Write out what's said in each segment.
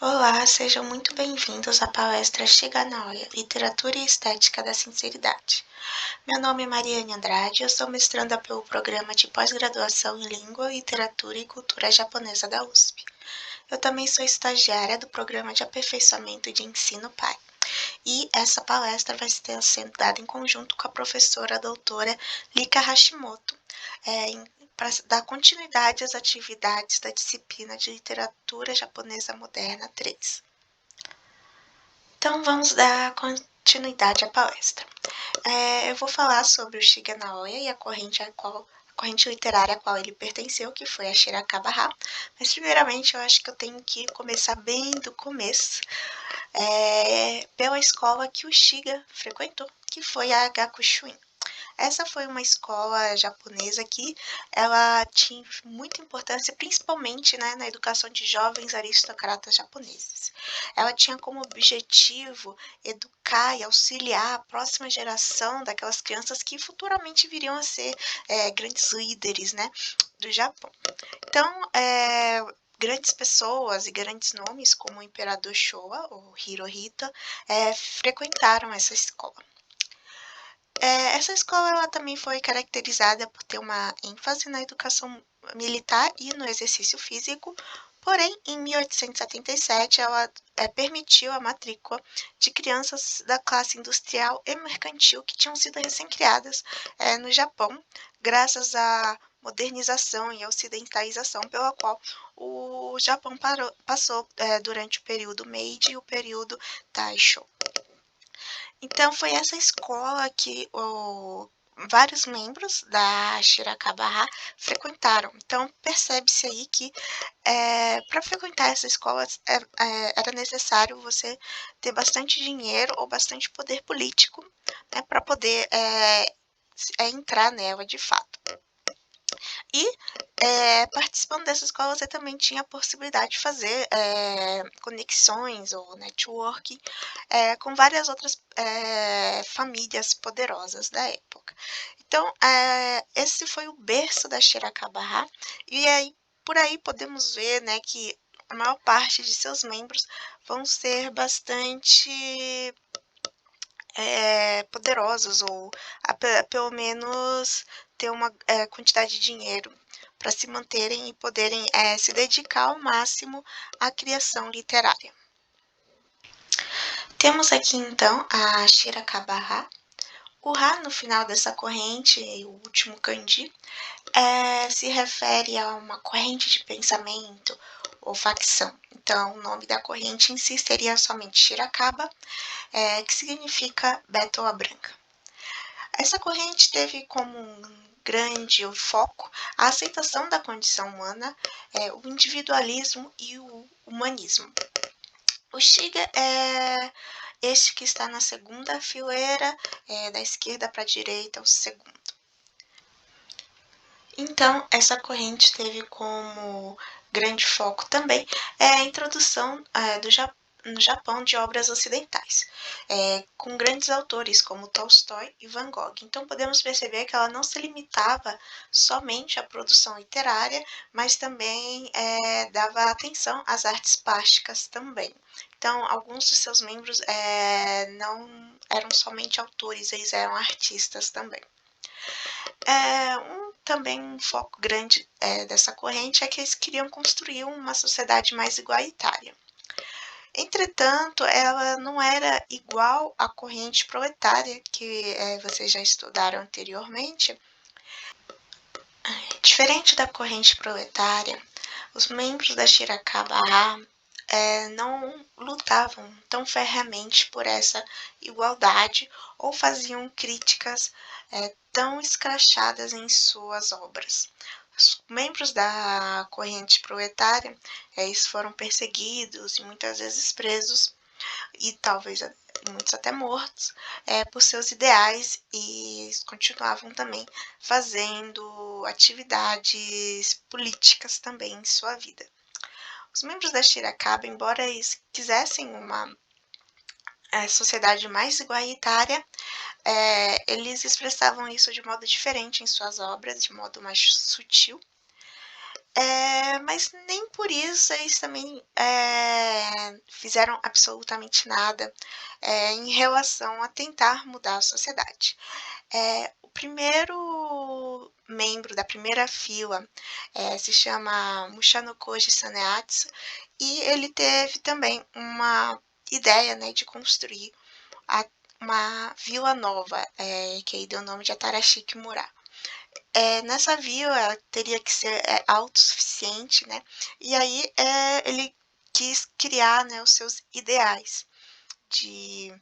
Olá, sejam muito bem-vindos à palestra Chega na Hora, Literatura e Estética da Sinceridade. Meu nome é Mariane Andrade, eu sou mestranda pelo Programa de Pós-Graduação em Língua, Literatura e Cultura Japonesa da USP. Eu também sou estagiária do Programa de Aperfeiçoamento de Ensino PAI. E essa palestra vai estar sendo dada em conjunto com a professora doutora Lika Hashimoto, para dar continuidade às atividades da disciplina de Literatura Japonesa Moderna 3. Então, vamos dar continuidade à palestra. Eu vou falar sobre o Shiga Naoya e a corrente literária a qual ele pertenceu, que foi a Shirakawa-ha. Mas, primeiramente, eu acho que eu tenho que começar bem do começo, pela escola que o Shiga frequentou, que foi a Gakushuin. Essa foi uma escola japonesa que ela tinha muita importância, principalmente, né, na educação de jovens aristocratas japoneses. Ela tinha como objetivo educar e auxiliar a próxima geração daquelas crianças que futuramente viriam a ser grandes líderes, né, do Japão. Então, grandes pessoas e grandes nomes, como o imperador Showa, ou Hirohito, frequentaram essa escola. Essa escola ela também foi caracterizada por ter uma ênfase na educação militar e no exercício físico, porém, em 1877, ela permitiu a matrícula de crianças da classe industrial e mercantil que tinham sido recém-criadas no Japão, graças à modernização e ocidentalização pela qual o Japão passou durante o período Meiji e o período Taisho. Então, foi essa escola que vários membros da Shirakawa frequentaram. Então, percebe-se aí que para frequentar essa escola era necessário você ter bastante dinheiro ou bastante poder político, né, para poder entrar nela de fato. E participando dessa escola você também tinha a possibilidade de fazer conexões ou networking com várias outras famílias poderosas da época. Então, esse foi o berço da Shirakawa, e aí, por aí podemos ver, né, que a maior parte de seus membros vão ser bastante poderosos, ou pelo menos ter uma quantidade de dinheiro para se manterem e poderem se dedicar ao máximo à criação literária. Temos aqui então a Shirakawa-ha. O Ha no final dessa corrente, o último kanji, se refere a uma corrente de pensamento ou facção. Então, o nome da corrente em si seria somente Shirakawa, que significa Bétula Branca. Essa corrente teve como um grande foco a aceitação da condição humana, o individualismo e o humanismo. O Shiga é este que está na segunda fileira, da esquerda para a direita, o segundo. Então, essa corrente teve como grande foco também a introdução no Japão de obras ocidentais, com grandes autores como Tolstói e Van Gogh. Então, podemos perceber que ela não se limitava somente à produção literária, mas também dava atenção às artes plásticas também. Então, alguns de seus membros não eram somente autores, eles eram artistas também. Também um foco grande dessa corrente é que eles queriam construir uma sociedade mais igualitária. Entretanto, ela não era igual à corrente proletária que vocês já estudaram anteriormente. Diferente da corrente proletária, os membros da Shirakawa não lutavam tão ferreamente por essa igualdade ou faziam críticas tão escrachadas em suas obras. Os membros da corrente proletária eles foram perseguidos e muitas vezes presos, e talvez muitos até mortos, por seus ideais, e continuavam também fazendo atividades políticas também em sua vida. Os membros da Shirakawa, embora eles quisessem uma sociedade mais igualitária, eles expressavam isso de modo diferente em suas obras, de modo mais sutil. Mas nem por isso eles também fizeram absolutamente nada em relação a tentar mudar a sociedade. O primeiro membro da primeira fila se chama Mushanoko Saneatsu, e ele teve também uma ideia, né, de construir a- uma vila nova, que aí deu o nome de Atarashiki Mura. Nessa vila ela teria que ser autossuficiente, né? E aí ele quis criar, né, os seus ideais de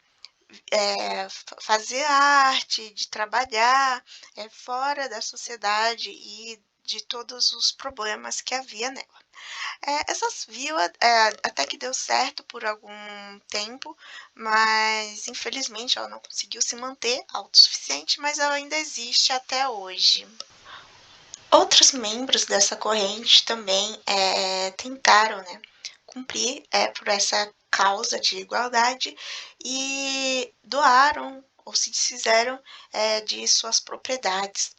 fazer arte, de trabalhar fora da sociedade e de todos os problemas que havia nela. Essas vilas até que deu certo por algum tempo, mas infelizmente ela não conseguiu se manter autossuficiente, mas ela ainda existe até hoje. Outros membros dessa corrente também tentaram, né, cumprir por essa causa de igualdade e doaram ou se desfizeram de suas propriedades.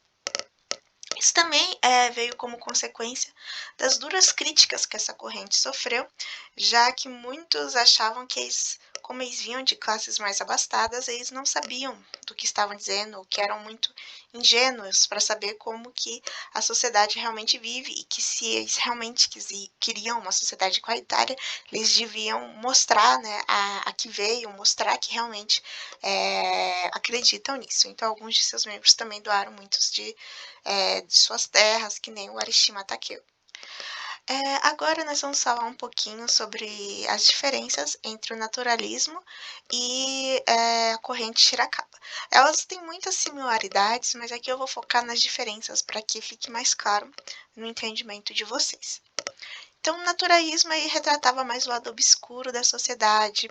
Isso também veio como consequência das duras críticas que essa corrente sofreu, já que muitos achavam que como eles vinham de classes mais abastadas, eles não sabiam do que estavam dizendo, ou que eram muito ingênuos para saber como que a sociedade realmente vive, e que se eles realmente queriam uma sociedade igualitária, eles deviam mostrar, né, a que veio, mostrar que realmente acreditam nisso. Então, alguns de seus membros também doaram muitos de suas terras, que nem o Arishima Takeo. Agora nós vamos falar um pouquinho sobre as diferenças entre o naturalismo e a corrente Shirakawa. Elas têm muitas similaridades, mas aqui eu vou focar nas diferenças para que fique mais claro no entendimento de vocês. Então, o naturalismo aí retratava mais o lado obscuro da sociedade,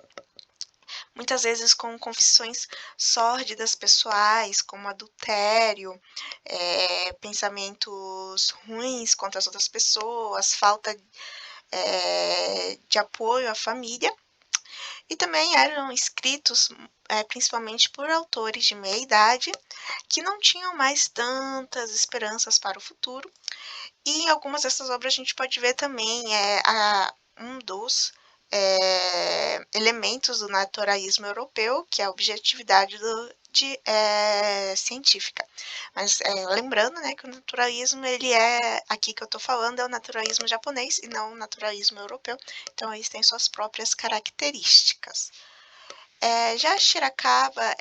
muitas vezes com confissões sórdidas pessoais, como adultério, pensamentos ruins contra as outras pessoas, falta de apoio à família, e também eram escritos principalmente por autores de meia idade que não tinham mais tantas esperanças para o futuro. E em algumas dessas obras a gente pode ver também um dos elementos do naturalismo europeu, que é a objetividade científica. Mas lembrando, né, que o naturalismo, aqui que eu estou falando, é o naturalismo japonês e não o naturalismo europeu, então eles têm suas próprias características. Já a Shirakawa,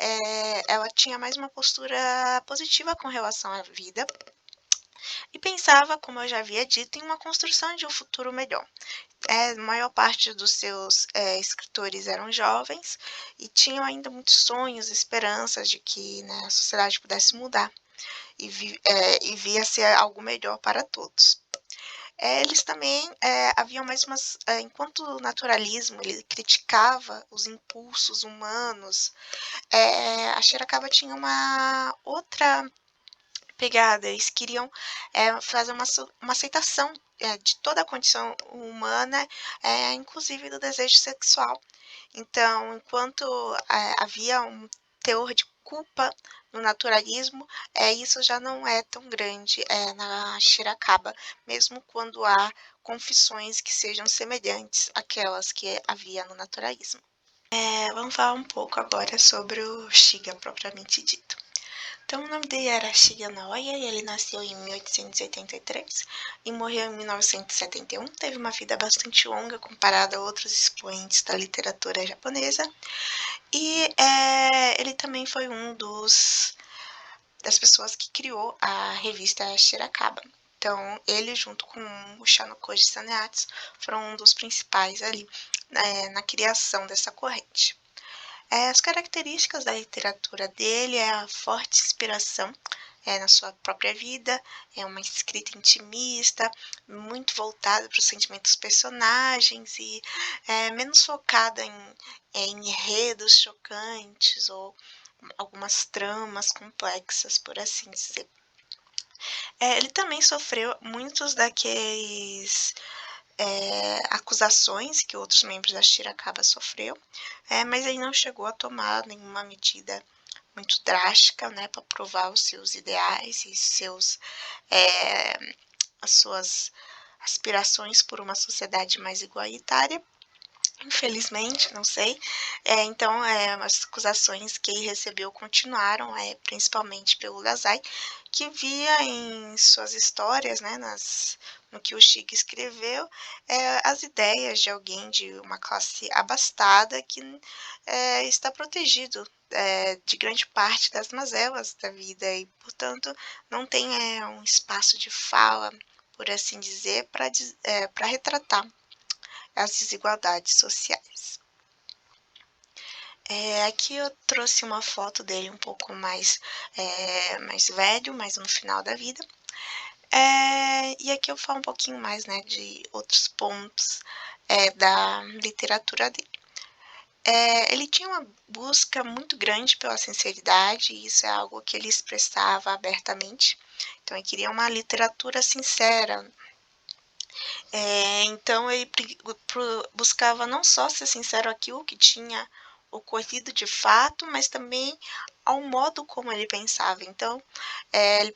ela tinha mais uma postura positiva com relação à vida, e pensava, como eu já havia dito, em uma construção de um futuro melhor. A maior parte dos seus escritores eram jovens e tinham ainda muitos sonhos, esperanças de que, né, a sociedade pudesse mudar e via ser algo melhor para todos. Eles também haviam mais umas. Enquanto o naturalismo ele criticava os impulsos humanos, a Shirakawa tinha uma outra pegada. Eles queriam fazer uma aceitação de toda a condição humana, inclusive do desejo sexual. Então, enquanto havia um teor de culpa no naturalismo, isso já não é tão grande na Shirakawa, mesmo quando há confissões que sejam semelhantes àquelas que havia no naturalismo. Vamos falar um pouco agora sobre o Shiga propriamente dito. Então, o nome dele era Shiga Naoya e ele nasceu em 1883 e morreu em 1971. Teve uma vida bastante longa comparada a outros expoentes da literatura japonesa. E ele também foi das pessoas que criou a revista Shirakawa. Então, ele, junto com o Shano Koji Saneatsu, foram um dos principais ali na criação dessa corrente. As características da literatura dele é a forte inspiração na sua própria vida, é uma escrita intimista, muito voltada para os sentimentos dos personagens e menos focada em enredos chocantes ou algumas tramas complexas, por assim dizer. Ele também sofreu muitos daqueles acusações que outros membros da Shirakawa sofreu, mas ele não chegou a tomar nenhuma medida muito drástica, né, para provar os seus ideais e as suas aspirações por uma sociedade mais igualitária. Infelizmente, não sei. Então, as acusações que ele recebeu continuaram, principalmente pelo Dazai, que via em suas histórias, né, no que o Chico escreveu, as ideias de alguém de uma classe abastada que está protegido de grande parte das mazelas da vida e, portanto, não tem um espaço de fala, por assim dizer, para retratar as desigualdades sociais. Aqui eu trouxe uma foto dele um pouco mais velho, mais no final da vida. E aqui eu falo um pouquinho mais, né, de outros pontos da literatura dele. Ele tinha uma busca muito grande pela sinceridade, e isso é algo que ele expressava abertamente. Então, ele queria uma literatura sincera. Então, ele buscava não só ser sincero aquilo que tinha ocorrido de fato, mas também ao modo como ele pensava. Então, ele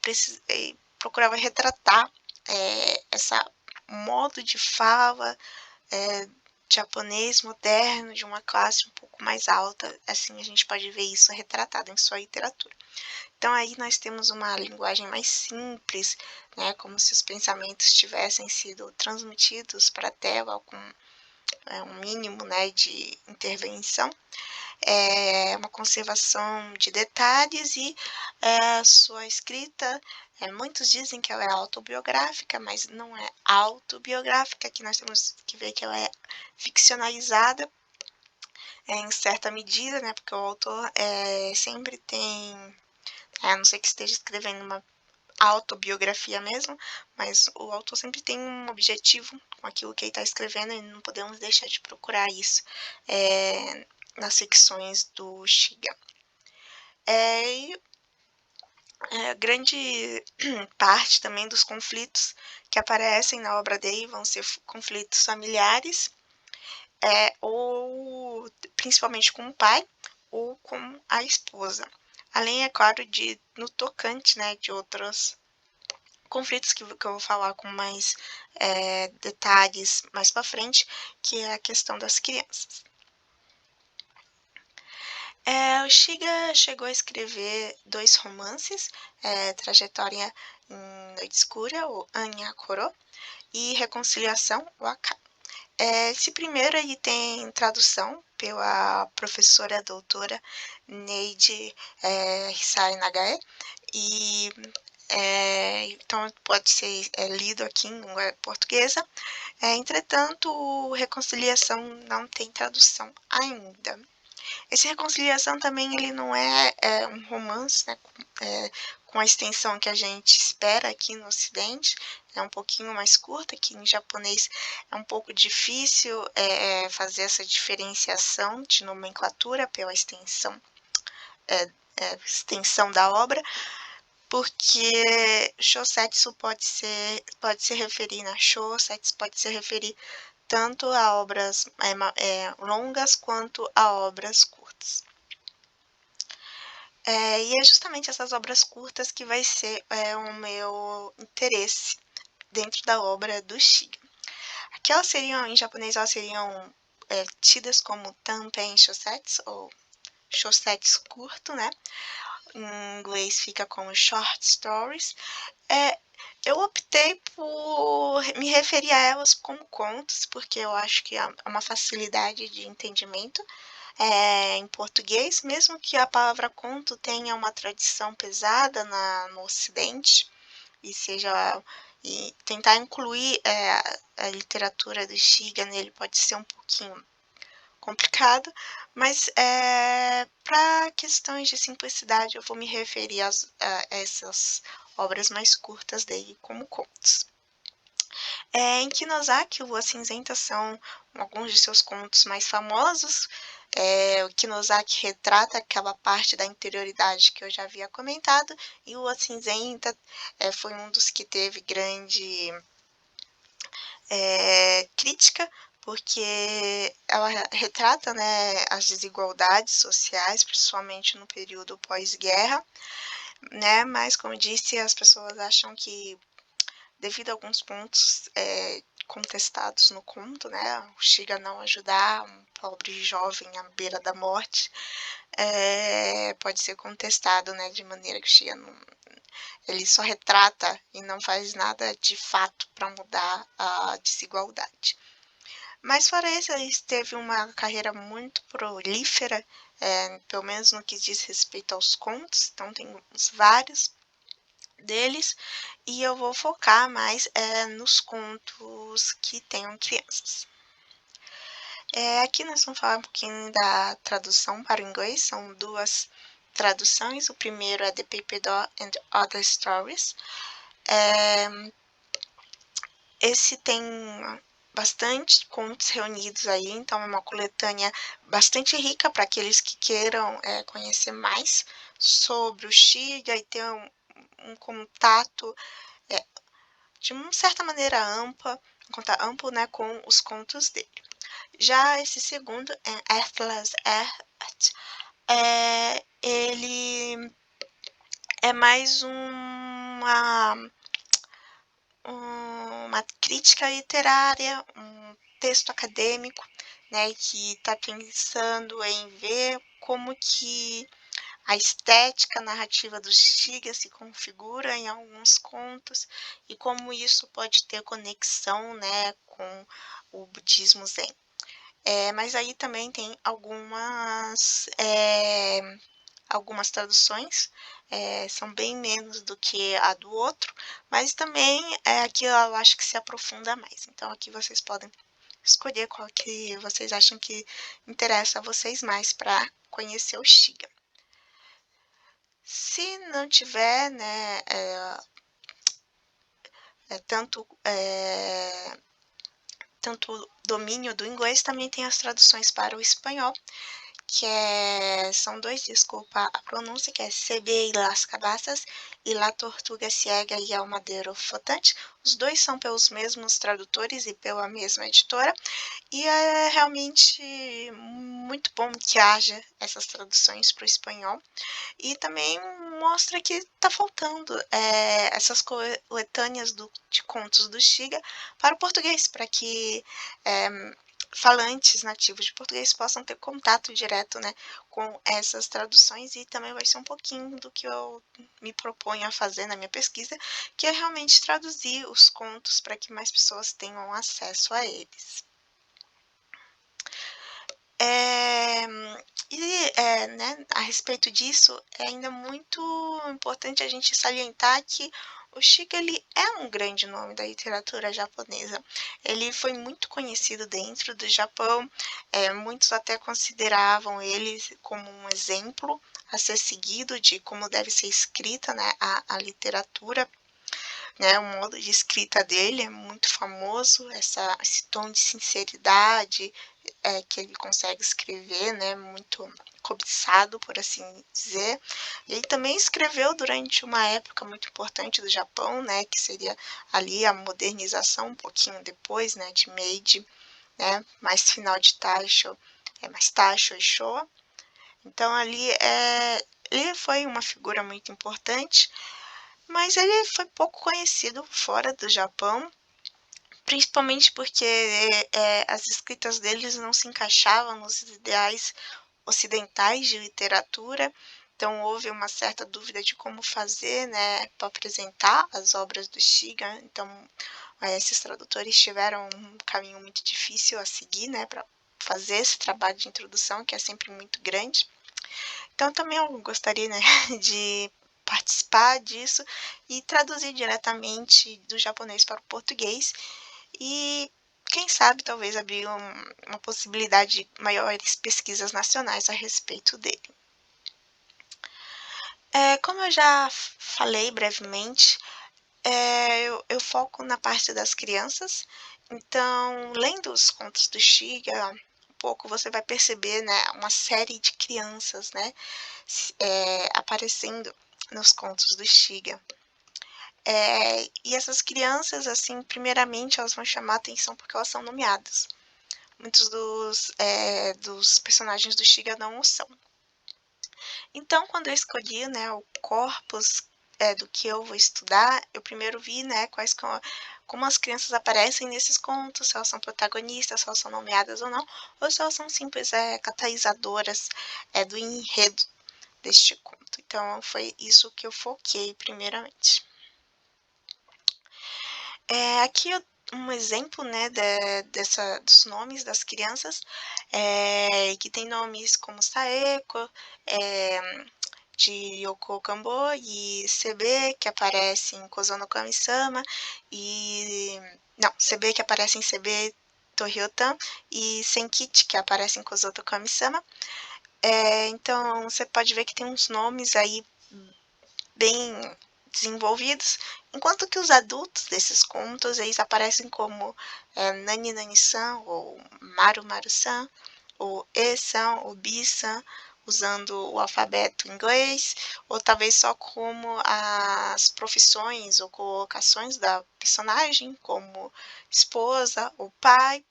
procurava retratar esse modo de fala japonês moderno, de uma classe um pouco mais alta. Assim, a gente pode ver isso retratado em sua literatura. Então, aí nós temos uma linguagem mais simples, né, como se os pensamentos tivessem sido transmitidos para a tela com um mínimo, né, de intervenção, uma conservação de detalhes e sua escrita, muitos dizem que ela é autobiográfica, mas não é autobiográfica, que nós temos que ver que ela é ficcionalizada em certa medida, né, porque o autor sempre tem, a não ser que esteja escrevendo uma autobiografia mesmo, mas o autor sempre tem um objetivo com aquilo que ele está escrevendo e não podemos deixar de procurar isso nas ficções do Shiga. E grande parte também dos conflitos que aparecem na obra dele vão ser conflitos familiares, ou principalmente com o pai ou com a esposa. Além, é claro, no tocante, né, de outros conflitos que eu vou falar com mais detalhes mais para frente, que é a questão das crianças. O Shiga chegou a escrever 2 romances, Trajetória em Noite Escura, o Anyakoro, e Reconciliação, o Aka. Esse primeiro ele tem tradução pela professora doutora Neide Hisai Nagae, e então pode ser lido aqui em língua portuguesa. Entretanto, Reconciliação não tem tradução ainda. Esse Reconciliação também ele não é um romance, né, com a extensão que a gente espera aqui no Ocidente. É um pouquinho mais curta, que em japonês é um pouco difícil fazer essa diferenciação de nomenclatura pela extensão da obra, porque shosetsu pode se referir, né? Shosetsu pode se referir tanto a obras longas quanto a obras curtas. E é justamente essas obras curtas que vai ser o meu interesse dentro da obra do Shiga. Aqui elas seriam, em japonês, elas seriam tidas como tanpen shosetsu, ou shosetsu curto, né? Em inglês fica como short stories. Eu optei por me referir a elas como contos, porque eu acho que há uma facilidade de entendimento em português, mesmo que a palavra conto tenha uma tradição pesada no Ocidente, e tentar incluir a literatura do Shiga nele pode ser um pouquinho complicado, mas para questões de simplicidade eu vou me referir a essas obras mais curtas dele como contos. Em Kinosaki, Lua Cinzenta são alguns de seus contos mais famosos. O Kinosaki retrata aquela parte da interioridade que eu já havia comentado, e Lua Cinzenta foi um dos que teve grande crítica, porque ela retrata, né, as desigualdades sociais, principalmente no período pós-guerra, né, mas, como disse, as pessoas acham que devido a alguns pontos contestados no conto, né? O Shiga não ajudar um pobre jovem à beira da morte, pode ser contestado, né? De maneira que o Shiga não, ele só retrata e não faz nada de fato para mudar a desigualdade. Mas fora isso, ele teve uma carreira muito prolífera, pelo menos no que diz respeito aos contos, então tem vários deles, e eu vou focar mais nos contos que tenham crianças. Aqui nós vamos falar um pouquinho da tradução para o inglês, são duas traduções, o primeiro é The Paper Doll and Other Stories. Esse tem bastante contos reunidos aí, então é uma coletânea bastante rica para aqueles que queiram conhecer mais sobre o Shiga e ter um contato de uma certa maneira ampla, né, com os contos dele. Já esse segundo, Atlas Earth, ele é mais uma crítica literária, um texto acadêmico, né, que está pensando em ver como que a estética narrativa do Shiga se configura em alguns contos e como isso pode ter conexão, né, com o budismo Zen. Mas aí também tem algumas traduções, são bem menos do que a do outro, mas também aqui eu acho que se aprofunda mais. Então aqui vocês podem escolher qual que vocês acham que interessa a vocês mais para conhecer o Shiga. Se não tiver, né, tanto domínio do inglês, também tem as traduções para o espanhol, que são dois, desculpa a pronúncia, que é CB e Las Cabazas e La Tortuga Ciega e El Madeiro Flotante. Os dois são pelos mesmos tradutores e pela mesma editora, e é realmente muito bom que haja essas traduções para o espanhol. E também mostra que está faltando essas coletâneas de contos do Shiga para o português, para que falantes nativos de português possam ter contato direto, né, com essas traduções, e também vai ser um pouquinho do que eu me proponho a fazer na minha pesquisa, que é realmente traduzir os contos para que mais pessoas tenham acesso a eles. Né, a respeito disso, é ainda muito importante a gente salientar que o Shiga ele é um grande nome da literatura japonesa. Ele foi muito conhecido dentro do Japão, muitos até consideravam ele como um exemplo a ser seguido de como deve ser escrita, né, a literatura. Né, o modo de escrita dele é muito famoso, esse tom de sinceridade que ele consegue escrever, né, muito cobiçado, por assim dizer. Ele também escreveu durante uma época muito importante do Japão, né, que seria ali a modernização, um pouquinho depois, né, de Meiji, né, mais final de Taisho, mais Taisho e Showa. Então ali ele foi uma figura muito importante, mas ele foi pouco conhecido fora do Japão, principalmente porque as escritas deles não se encaixavam nos ideais ocidentais de literatura, então houve uma certa dúvida de como fazer, né, para apresentar as obras do Shiga, então esses tradutores tiveram um caminho muito difícil a seguir, né, para fazer esse trabalho de introdução, que é sempre muito grande. Então também eu gostaria, né, de participar disso e traduzir diretamente do japonês para o português e quem sabe talvez abrir uma possibilidade de maiores pesquisas nacionais a respeito dele. Como eu já falei brevemente, eu foco na parte das crianças, então lendo os contos do Shiga, um pouco você vai perceber, né, uma série de crianças, né, aparecendo nos contos do Shiga. E essas crianças, assim, primeiramente elas vão chamar a atenção porque elas são nomeadas. Muitos dos personagens do Shiga não o são. Então, quando eu escolhi, né, o corpus do que eu vou estudar, eu primeiro vi, né, como as crianças aparecem nesses contos, se elas são protagonistas, se elas são nomeadas ou não, ou se elas são simples catalisadoras do enredo deste conto. Então, foi isso que eu foquei primeiramente. Aqui um exemplo, né, dos nomes das crianças, que tem nomes como Saeko, de Yoko Kambo e CB, que aparece em Kozo Kami-sama, e... Não, CB que aparece em CB Toryotan, e Senkichi, que aparece em Kozo Kami-sama. Então, você pode ver que tem uns nomes aí bem desenvolvidos, enquanto que os adultos desses contos, eles aparecem como Nani Nani-san, ou Maru Maru-san, ou E-san, ou Bi-san, usando o alfabeto inglês, ou talvez só como as profissões ou colocações da personagem, como esposa ou pai.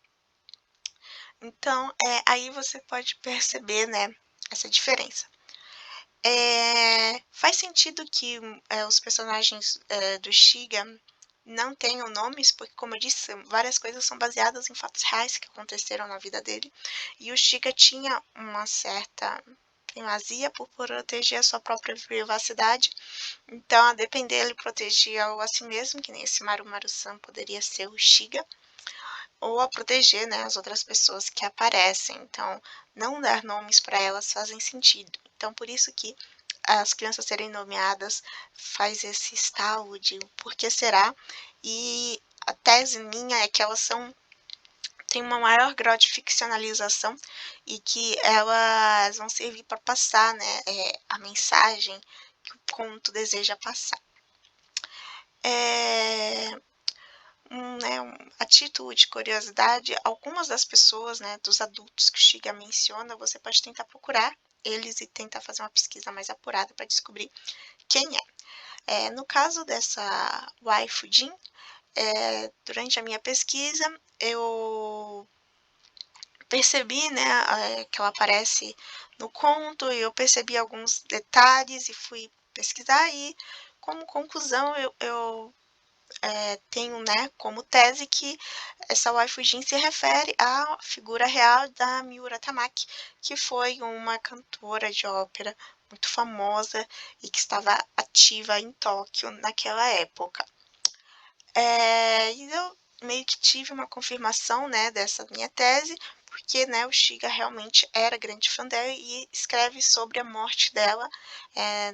Então, aí você pode perceber, né, essa diferença. Faz sentido que os personagens do Shiga não tenham nomes, porque, como eu disse, várias coisas são baseadas em fatos reais que aconteceram na vida dele. E o Shiga tinha uma certa primazia por proteger a sua própria privacidade. Então, a depender, ele protegia a si mesmo, que nem esse Maru Maru-san poderia ser o Shiga, ou a proteger, né, as outras pessoas que aparecem. Então, não dar nomes para elas fazem sentido. Então, por isso que as crianças serem nomeadas faz esse estalo de por que será. E a tese minha é que elas têm uma maior grau de ficcionalização e que elas vão servir para passar, né, a mensagem que o conto deseja passar. A título de curiosidade, algumas das pessoas, né, dos adultos que o Shiga menciona, você pode tentar procurar eles e tentar fazer uma pesquisa mais apurada para descobrir quem é. No caso dessa waifu Jin, durante a minha pesquisa, eu percebi, né, que ela aparece no conto, e eu percebi alguns detalhes e fui pesquisar, e como conclusão eu tenho, né, como tese que essa waifu Jin se refere à figura real da Miura Tamaki, que foi uma cantora de ópera muito famosa e que estava ativa em Tóquio naquela época. E eu meio que tive uma confirmação, né, dessa minha tese, porque, né, o Shiga realmente era grande fã dela e escreve sobre a morte dela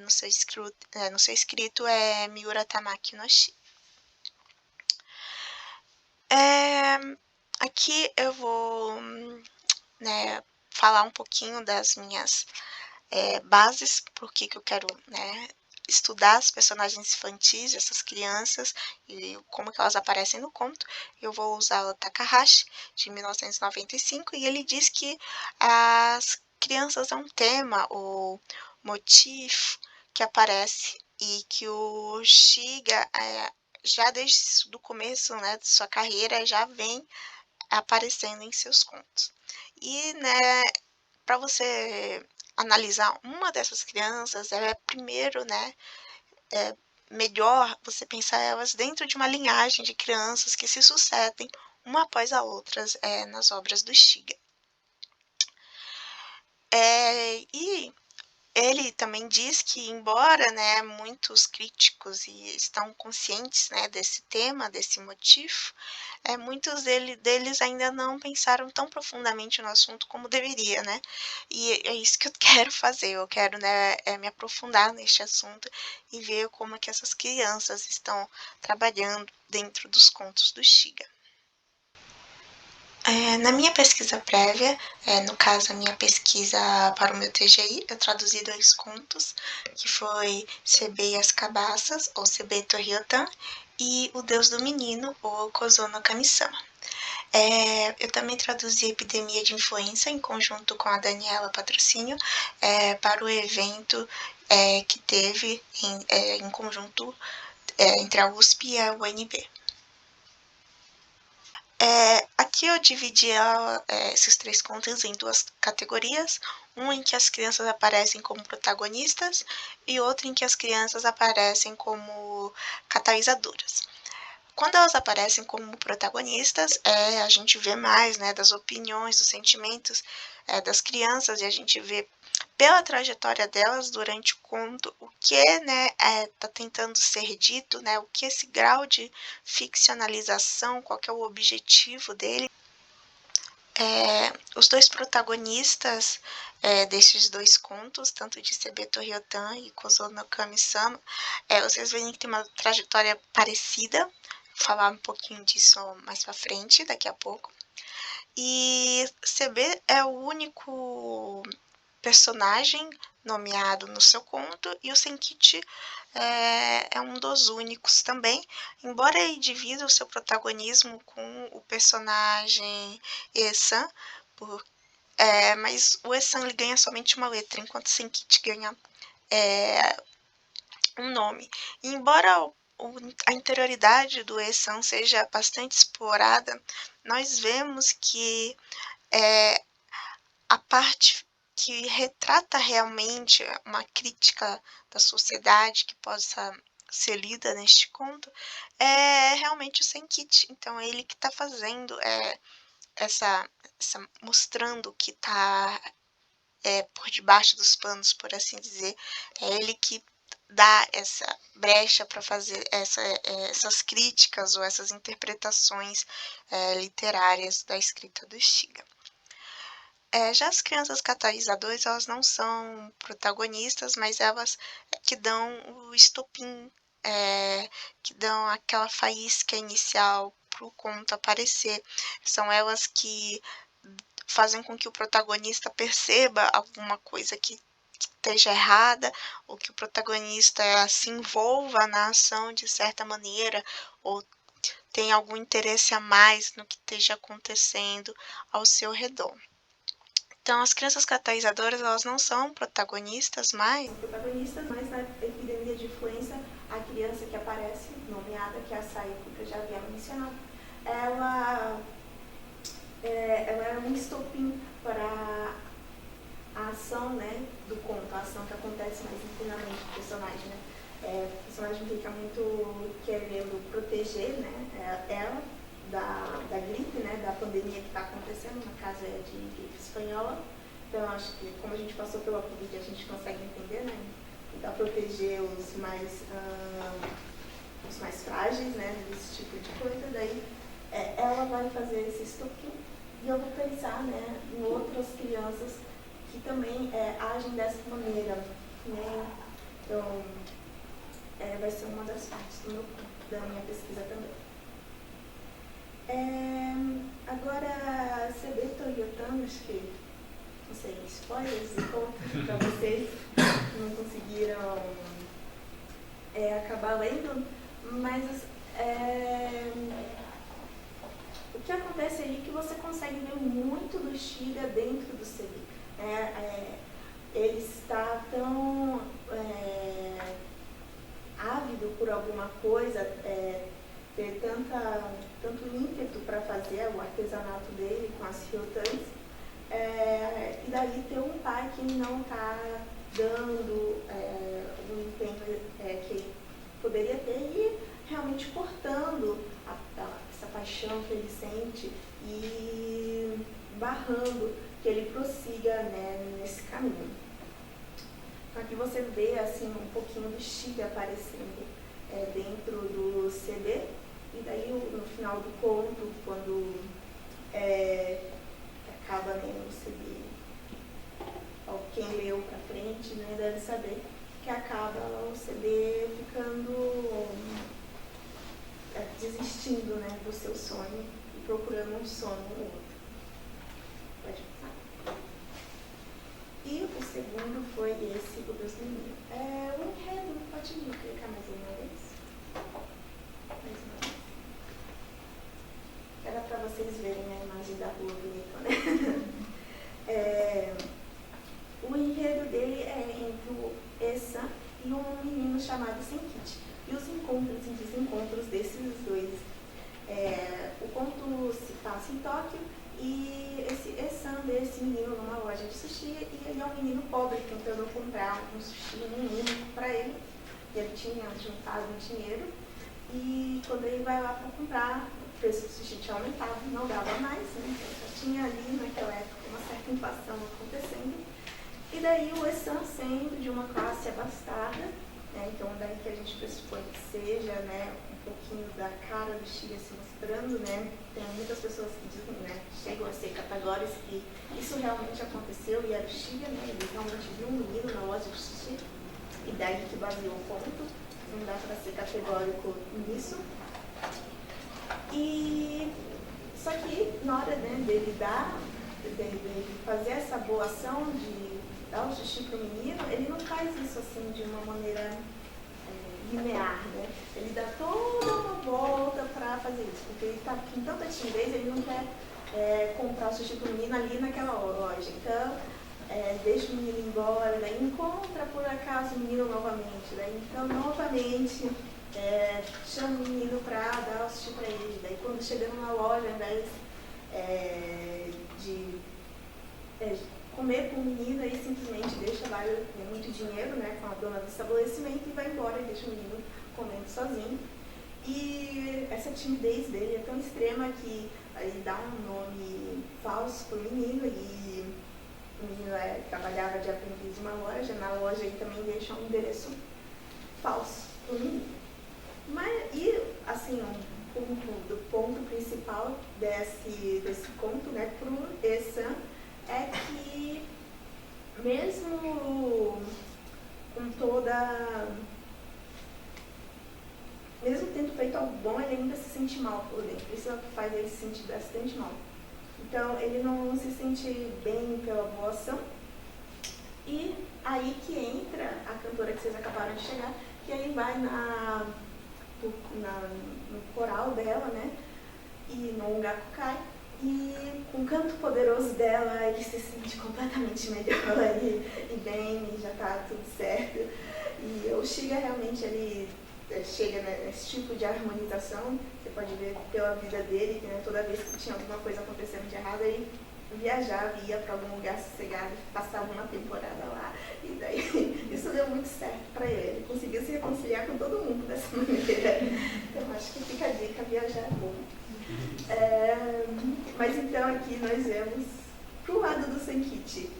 no seu escrito Miura Tamaki no Shi. Aqui eu vou, né, falar um pouquinho das minhas bases, por que eu quero, né, estudar as personagens infantis, essas crianças, e como que elas aparecem no conto. Eu vou usar o Takahashi, de 1995, e ele diz que as crianças é um tema ou motivo que aparece, e que o Shiga já desde o começo, né, de sua carreira já vem aparecendo em seus contos. E, né, para você analisar uma dessas crianças, primeiro, né, melhor você pensar elas dentro de uma linhagem de crianças que se sucedem uma após a outra nas obras do Shiga. E ele também diz que, embora, né, muitos críticos estão conscientes, né, desse tema, desse motivo, muitos deles ainda não pensaram tão profundamente no assunto como deveria, né? E é isso que eu quero fazer. Eu quero, né, me aprofundar neste assunto e ver como é que essas crianças estão trabalhando dentro dos contos do Shiga. Na minha pesquisa prévia, no caso a minha pesquisa para o meu TGI, eu traduzi 2 contos, que foi CB e as Cabaças, ou CB Toryotan, e O Deus do Menino, ou Kozo Kami-sama. Eu também traduzi Epidemia de Influenza, em conjunto com a Daniela Patrocínio, para o evento que teve em conjunto entre a USP e a UNB. Aqui eu dividi esses 3 contos em 2 categorias, um em que as crianças aparecem como protagonistas e outro em que as crianças aparecem como catalisadoras. Quando elas aparecem como protagonistas, a gente vê mais, né, das opiniões, dos sentimentos das crianças, e a gente vê pela trajetória delas durante o conto o que, né, tá tentando ser dito, né, o que esse grau de ficcionalização, qual que é o objetivo dele. Os 2 protagonistas desses 2 contos, tanto de Sebeto Ryotan e Kozo Kami-sama, vocês veem que tem uma trajetória parecida. Vou falar um pouquinho disso mais pra frente, daqui a pouco. E Sebe é o único personagem nomeado no seu conto, e o Senkichi é um dos únicos também, embora ele divida o seu protagonismo com o personagem Esan, mas o Esan ele ganha somente uma letra, enquanto o Senkichi ganha um nome. E embora a interioridade do Esan seja bastante explorada, nós vemos que a parte que retrata realmente uma crítica da sociedade que possa ser lida neste conto é realmente o Senkichi. Então é ele que está fazendo essa mostrando o que está por debaixo dos panos, por assim dizer. É ele que dá essa brecha para fazer essas críticas ou essas interpretações literárias da escrita do Shiga. Já as crianças catalisadoras, elas não são protagonistas, mas elas que dão o estopim, que dão aquela faísca inicial para o conto aparecer. São elas que fazem com que o protagonista perceba alguma coisa que esteja errada, ou que o protagonista se envolva na ação de certa maneira, ou tenha algum interesse a mais no que esteja acontecendo ao seu redor. Então, as crianças catalisadoras, elas não são protagonistas mais. São protagonistas, mas na epidemia de influenza, a criança que aparece, nomeada, que é a Saiko, que eu já havia mencionado, ela é um estopim para a ação, né, do conto, a ação que acontece mais internamente do personagem, né. O personagem fica muito querendo proteger, né, ela da gripe, né, da pandemia que está acontecendo, no caso de gripe espanhola. Então, acho que como a gente passou pela Covid, a gente consegue entender, né, tentar proteger os mais frágeis, né, desse tipo de coisa. Daí, ela vai fazer esse estopim, e eu vou pensar, né, em outras crianças que também agem dessa maneira, né. Então, vai ser uma das partes da minha pesquisa também. Agora, Sebeto Ryotan, acho que, não sei, spoilers de conto para vocês que não conseguiram acabar lendo, mas o que acontece aí é que você consegue ver muito do Shiga dentro do CD. Ele está tão ávido por alguma coisa, ter tanto ímpeto para fazer o artesanato dele com as ryotans, e daí ter um pai que não está dando o empenho que ele poderia ter, e realmente cortando essa paixão que ele sente e barrando que ele prossiga, né, nesse caminho. Então aqui você vê assim, um pouquinho do Shiga aparecendo dentro do CD, e daí no final do conto, quando acaba, né, o CD, quem leu pra frente, né, deve saber que acaba o CD ficando desistindo, né, do seu sonho e procurando um sonho no outro. Pode passar. E o segundo foi esse, o dos meninos. O enredo, pode me clicar mais uma vez? Mais uma vez. Era para vocês verem a imagem da rua bonita, né? O enredo dele é entre o Esan e um menino chamado Senkichi. E os encontros e desencontros desses dois O conto se passa em Tóquio e esse menino numa loja de sushi, e ele é um menino pobre tentando comprar um sushi mínimo para ele. E ele tinha juntado um dinheiro, e quando ele vai lá para comprar, o preço do sushi tinha aumentado, não dava mais, né? Então já tinha ali naquela época uma certa inflação acontecendo. E daí o Essan, sendo de uma classe abastada, né? Então daí que a gente pressupõe que seja, né, um pouquinho da cara do Shiga se mostrando, né? Tem muitas pessoas que dizem, né, chegam a ser categóricos que isso realmente aconteceu e era o Shiga, né? Ele realmente viu um menino na loja de sushi, e daí que baseou o ponto, não dá para ser categórico nisso. E só que na hora, né, dele fazer essa boa ação de dar o sushi para o menino, ele não faz isso assim de uma maneira linear, né? Ele dá toda uma volta para fazer isso, porque ele está com tanta timidez, ele não quer comprar o sushi para o menino ali naquela loja. Então, deixa o menino ir embora, daí encontra por acaso o menino novamente, daí então novamente chama o menino para dar o sushi para ele, daí quando chega numa loja, ao invés de comer com o menino, aí simplesmente deixa lá muito dinheiro, né, com a dona do estabelecimento, e vai embora e deixa o menino comendo sozinho. E essa timidez dele é tão extrema que ele dá um nome falso para o menino, e o menino trabalhava de aprendiz em uma loja, na loja ele também deixa um endereço falso para o menino. E, assim, o ponto principal desse conto, né, para o Essan, é que mesmo tendo feito algo bom, ele ainda se sente mal por dentro. Isso é o que faz ele se sentir bastante mal. Então, ele não se sente bem pela boa ação. E aí que entra a cantora que vocês acabaram de chegar, que aí vai no coral dela, né? E no Ongakukai. E com o canto poderoso dela, ele se sente completamente melhor e bem, e já tá tudo certo. E o Shiga realmente, ele chega nesse tipo de harmonização. Você pode ver pela vida dele, que, né, toda vez que tinha alguma coisa acontecendo de errado, ele viajava, ia para algum lugar sossegado, passava uma temporada lá, e daí isso deu muito certo para ele. Ele conseguiu se reconciliar com todo mundo dessa maneira. Então acho que fica a dica: viajar é bom. Mas então aqui nós vemos pro lado do Senkichi.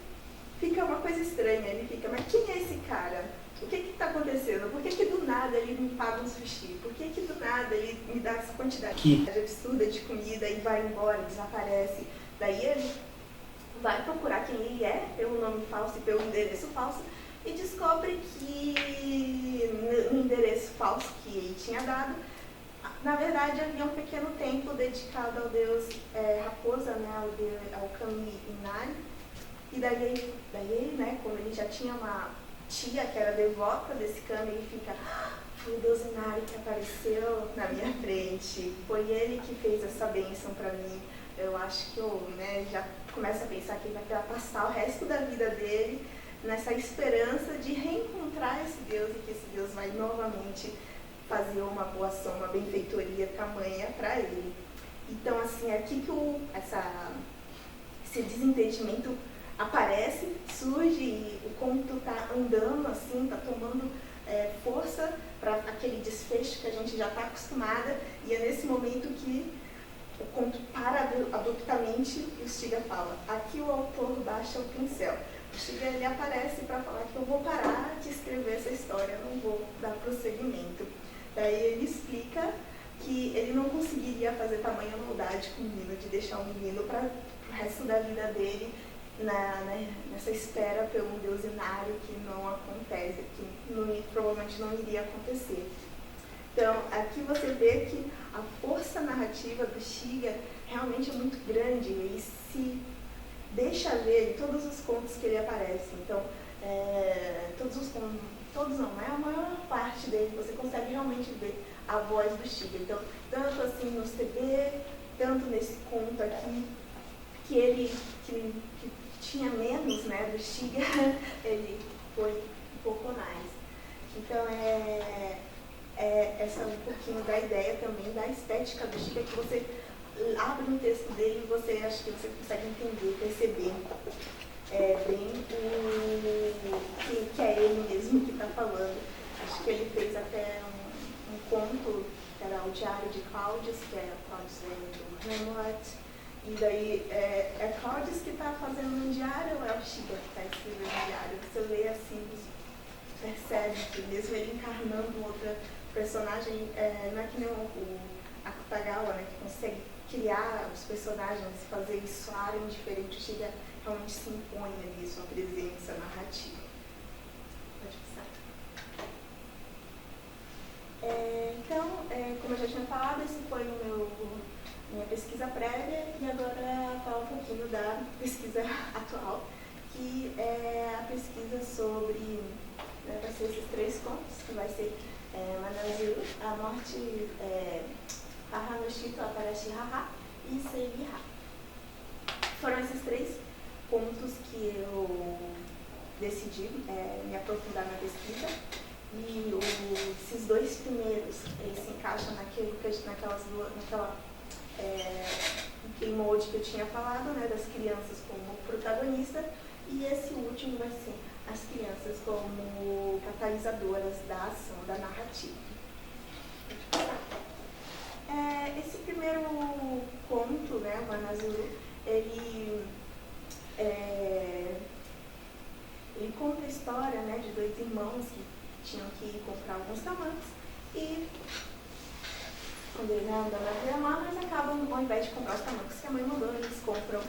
Fica uma coisa estranha, ele fica, mas quem é esse cara? O que está acontecendo? Por que do nada ele me paga um sushi? Por que do nada ele me dá essa quantidade absurda de comida e vai embora, desaparece? Daí ele vai procurar quem ele é, pelo nome falso e pelo endereço falso, e descobre que no endereço falso que ele tinha dado, na verdade havia um pequeno templo dedicado ao deus Raposa, né, ao Kami Inari. E daí, né, como ele já tinha uma tia que era devota desse Kami, ele fica: foi o deus Inari que apareceu na minha frente, foi ele que fez essa bênção para mim. Eu acho que eu, né, já começo a pensar que ele vai passar o resto da vida dele nessa esperança de reencontrar esse Deus, e que esse Deus vai novamente fazer uma boa ação, uma benfeitoria tamanha para ele. Então, assim, é aqui que esse desentendimento aparece, surge, e o conto está andando assim, está tomando força para aquele desfecho que a gente já está acostumada, e é nesse momento que o conto para abruptamente e o Shiga fala: aqui o autor baixa o pincel. O Shiga, ele aparece para falar que eu vou parar de escrever essa história, não vou dar prosseguimento. Daí ele explica que ele não conseguiria fazer tamanha maldade com o menino, de deixar o menino para o resto da vida dele nessa espera pelo deus Inari, que não acontece, que provavelmente não iria acontecer. Então, aqui você vê que a força narrativa do Shiga realmente é muito grande, e se deixa ver em todos os contos que ele aparece. Então, todos não, é a maior parte dele, você consegue realmente ver a voz do Shiga. Então, tanto assim nos TV, tanto nesse conto aqui, que tinha menos, né, do Shiga, ele foi um pouco mais. Então, é um pouquinho da ideia também, da estética do Xiga, que você abre um texto dele e você acha que você consegue entender, perceber bem que é ele mesmo que está falando. Acho que ele fez até um conto, que era o Diário de Claudius, que é Claudius do Hamlet. E daí é Claudius que está fazendo um diário ou é o Xiga que está escrevendo um diário? Você lê assim, percebe que mesmo ele encarnando outra personagem, não é que nem o Akutagawa, né, que consegue criar os personagens, fazer eles soarem diferente. O Xiga realmente se impõe ali sua presença narrativa. Pode passar. Então, como eu já tinha falado, esse foi minha pesquisa prévia, e agora falar um pouquinho da pesquisa atual, que é a pesquisa sobre, vai ser esses 3 contos, que vai ser Manazuru, A Morte, Haha no Shito Atarashi Haha e Seibi Ha. Foram esses 3 pontos que eu decidi me aprofundar na pesquisa, e esses 2 primeiros, eles se encaixam naquele mode que eu tinha falado, né, das crianças como protagonista, e esse último vai ser as crianças como catalisadoras da ação, da narrativa. Esse primeiro conto, né, o Manazuru, ele conta a história, né, de 2 irmãos que tinham que ir comprar alguns tamancos, e quando eles andam na Vila, eles acabam, ao invés de comprar os tamancos que a mãe mandou, eles compram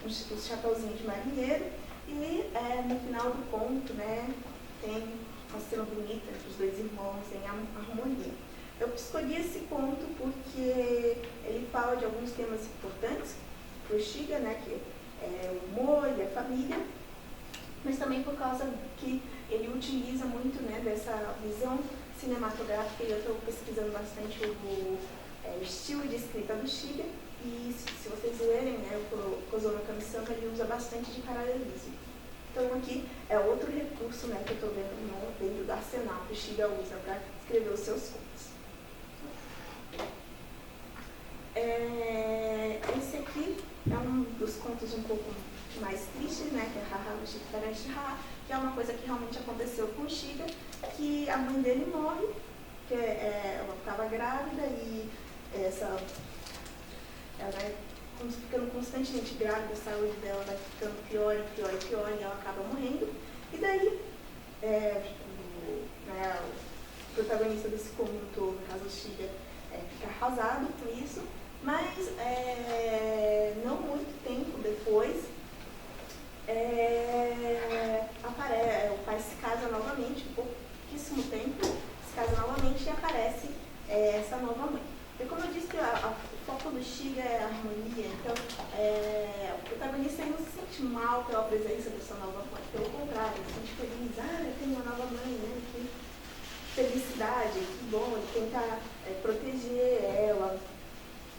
os chapeuzinhos de marinheiro, e no final do conto, né, tem uma cena bonita entre os 2 irmãos em harmonia. Eu escolhi esse conto porque ele fala de alguns temas importantes para o Xiga, né, que é o humor e a família, mas também por causa que ele utiliza muito, né, dessa visão cinematográfica, e eu estou pesquisando bastante o estilo de escrita do Xiga, e se vocês lerem, né, o Kozono Kamisama, ele usa bastante de paralelismo. Então aqui é outro recurso, né, que eu estou vendo dentro do arsenal que o Xiga usa para escrever os seus contos. Esse aqui é um dos contos um pouco mais tristes, né, que é Haha no Shito Atarashi Haha, que é uma coisa que realmente aconteceu com o Xiga, que a mãe dele morre, que ela estava grávida, e ela vai ficando constantemente grávida, a saúde dela vai ficando pior e pior e pior, e ela acaba morrendo. E daí, o protagonista desse conto, no caso o Xiga, fica arrasado com isso, mas não muito tempo depois, o pai se casa novamente, pouquíssimo tempo, se casa novamente, e aparece essa nova mãe. E como eu disse, o foco do Xiga é a harmonia, então o protagonista não se sente mal pela presença dessa nova mãe, pelo contrário, ele se sente feliz, eu tenho uma nova mãe, né, que felicidade, que bom, ele tenta proteger ela,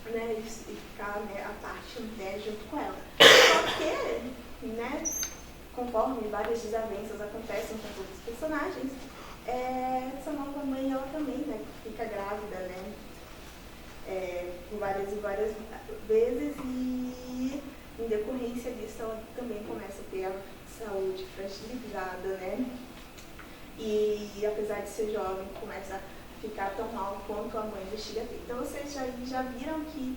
né, e ficar, né, a parte, né, junto com ela. Só que, né, conforme várias desavenças acontecem com todos os personagens, essa nova mãe, ela também, né, fica grávida, né, por várias e várias vezes, e em decorrência disso ela também começa a ter a saúde fragilizada, né, e apesar de ser jovem, começa a ficar tão mal quanto a mãe do Xiga tem. Então vocês já viram que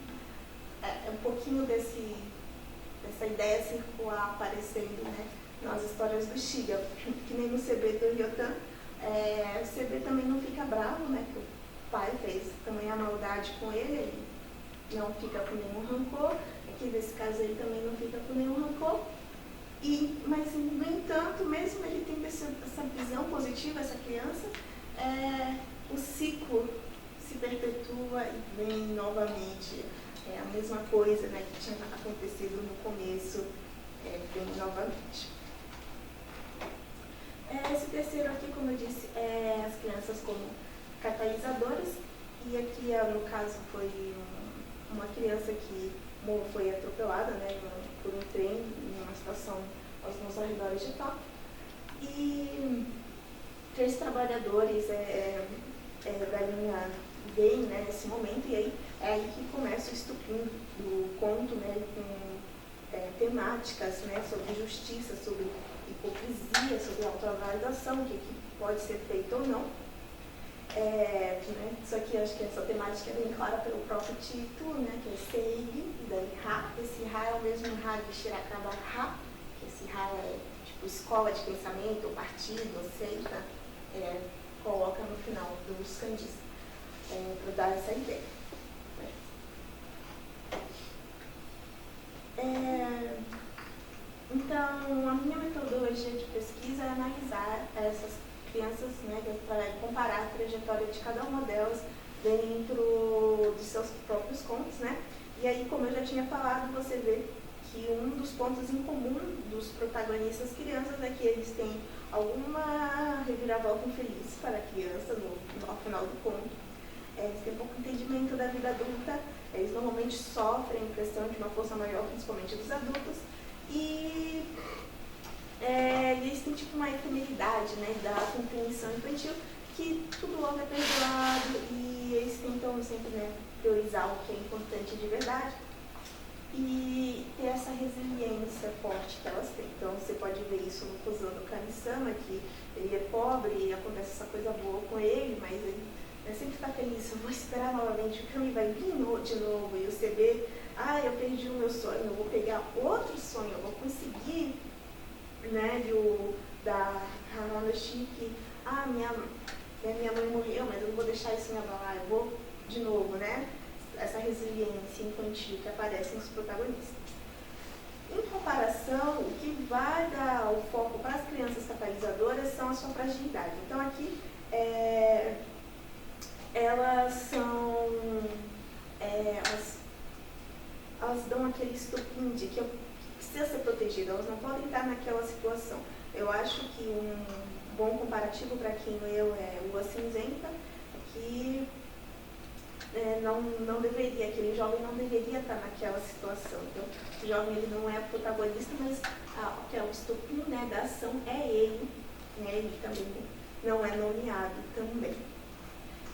é um pouquinho dessa ideia circular aparecendo, né, nas histórias do Xiga, que nem no CB do Ryotan. O CB também não fica bravo, né, que o pai fez também a maldade com ele não fica com nenhum rancor. Aqui nesse caso ele também não fica com nenhum rancor. Mas, no entanto, mesmo ele tendo essa visão positiva, essa criança, o ciclo se perpetua e vem novamente. É a mesma coisa, né, que tinha acontecido no começo, vem novamente. Esse terceiro aqui, como eu disse, é as crianças como catalisadoras, e aqui, no caso, foi uma criança que foi atropelada, né, por um trem em uma estação aos arredores de Tóquio. E 3 trabalhadores da linha vêm, né, nesse momento, e aí é aí que começa o estupim do conto, né, com temáticas, né, sobre justiça, sobre hipocrisia, sobre autoavaliação, o que pode ser feito ou não. Né, isso aqui, acho que essa temática é bem clara pelo próprio título, né, que é Seig, e daí Ra. Esse Ra é o mesmo Ra de Shirakaba Ra, que esse Ra é tipo escola de pensamento, ou partido, ou seita, coloca no final dos kanjis, para dar essa ideia. Então, a minha metodologia de pesquisa é analisar essas crianças, né, para comparar a trajetória de cada uma delas dentro de seus próprios contos, né? E aí, como eu já tinha falado, você vê que um dos pontos em comum dos protagonistas crianças é que eles têm alguma reviravolta infeliz para a criança ao final do conto. Eles têm pouco entendimento da vida adulta, eles normalmente sofrem pressão de uma força maior, principalmente dos adultos, e eles têm tipo uma efemeridade, né, da compreensão infantil, que tudo logo é perdoado, e eles tentam sempre, né, priorizar o que é importante de verdade e ter essa resiliência forte que elas têm. Então você pode ver isso no Kozano Kami-sama, que ele é pobre e acontece essa coisa boa com ele, mas ele sempre está feliz, eu vou esperar novamente, o Kami vai vir de novo, e você vê, eu perdi o meu sonho, eu vou pegar outro sonho, eu vou conseguir, né, da Hanashi, que minha mãe morreu, mas eu não vou deixar isso me abalar, eu vou de novo, né? Essa resiliência infantil que aparece nos protagonistas. Em comparação, o que vai dar o foco para as crianças catalisadoras são a sua fragilidade. Então aqui, elas são, elas dão aquele estopim de que precisa ser protegida, elas não podem estar naquela situação. Eu acho que um bom comparativo para quem leu é Lua Cinzenta, que não deveria, aquele jovem não deveria estar naquela situação. Então, o jovem ele não é o protagonista, mas que é o estopim, né, da ação é ele, né, ele também não é nomeado também.